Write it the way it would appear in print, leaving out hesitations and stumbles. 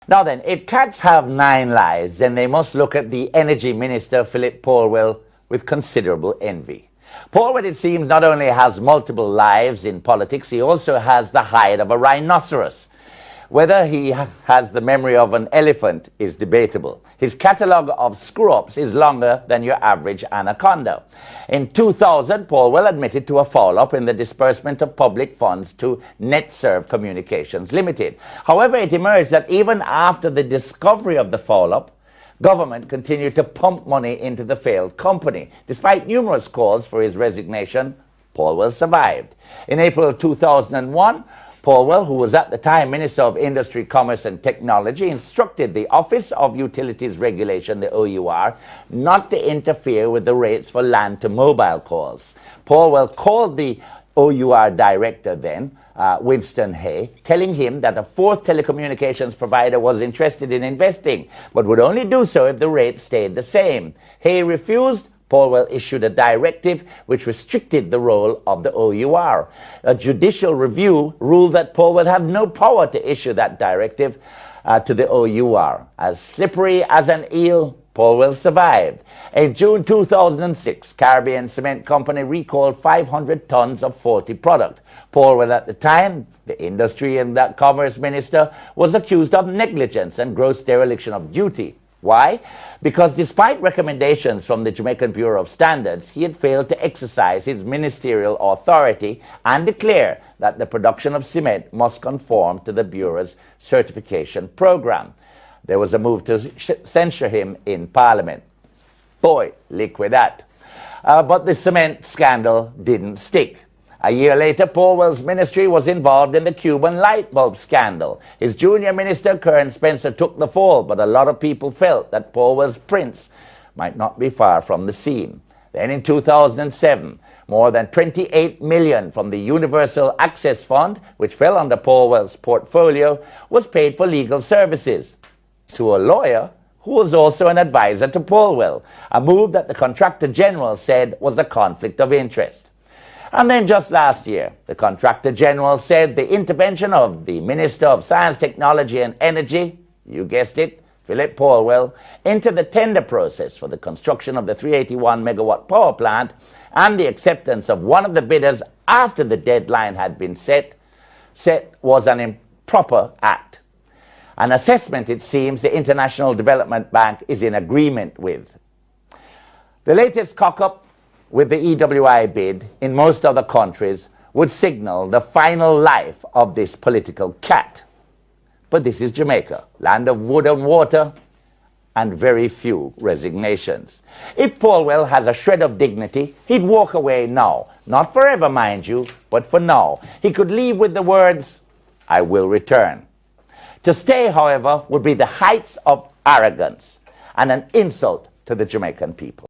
Now then, if cats have 9 lives, then they must look at the Energy Minister, Phillip Paulwell, with considerable envy. Paulwell, it seems, not only has multiple lives in politics, he also has the hide of a rhinoceros. Whether he has the memory of an elephant is debatable. His catalogue of screw-ups is longer than your average anaconda. In 2000, Paulwell admitted to a foul-up in the disbursement of public funds to NetServe Communications Limited. However, it emerged that even after the discovery of the foul-up, government continued to pump money into the failed company. Despite numerous calls for his resignation, Paulwell survived. In April 2001, Paulwell, who was at the time Minister of Industry, Commerce and Technology, instructed the Office of Utilities Regulation, the OUR, not to interfere with the rates for land-to-mobile calls. Paulwell called the OUR director then, Winston Hay, telling him that a fourth telecommunications provider was interested in investing, but would only do so if the rate stayed the same. Hay refused. Paulwell issued a directive which restricted the role of the OUR. A judicial review ruled that Paulwell had no power to issue that directive to the OUR. As slippery as an eel, Paulwell survived. In June 2006, Caribbean Cement Company recalled 500 tons of faulty product. Paulwell, at the time, the Industry and Commerce Minister, was accused of negligence and gross dereliction of duty. Why? Because despite recommendations from the Jamaican Bureau of Standards, he had failed to exercise his ministerial authority and declare that the production of cement must conform to the Bureau's certification program. There was a move to censure him in Parliament. Boy, liquid that. But the cement scandal didn't stick. A year later, Paulwell's ministry was involved in the Cuban light bulb scandal. His junior minister, Kern Spencer, took the fall, but a lot of people felt that Paulwell's prince might not be far from the scene. Then in 2007, more than $28 million from the Universal Access Fund, which fell under Paulwell's portfolio, was paid for legal services to a lawyer who was also an advisor to Paulwell, a move that the Contractor General said was a conflict of interest. And then just last year, the Contractor General said the intervention of the Minister of Science, Technology and Energy, you guessed it, Phillip Paulwell, into the tender process for the construction of the 381 megawatt power plant and the acceptance of one of the bidders after the deadline had been set was an improper act. An assessment, it seems, the International Development Bank is in agreement with. The latest cock-up with the EWI bid in most other countries would signal the final life of this political cat. But this is Jamaica, land of wood and water, and very few resignations. If Paulwell has a shred of dignity, he'd walk away now. Not forever, mind you, but for now. He could leave with the words, "I will return." To stay, however, would be the heights of arrogance and an insult to the Jamaican people.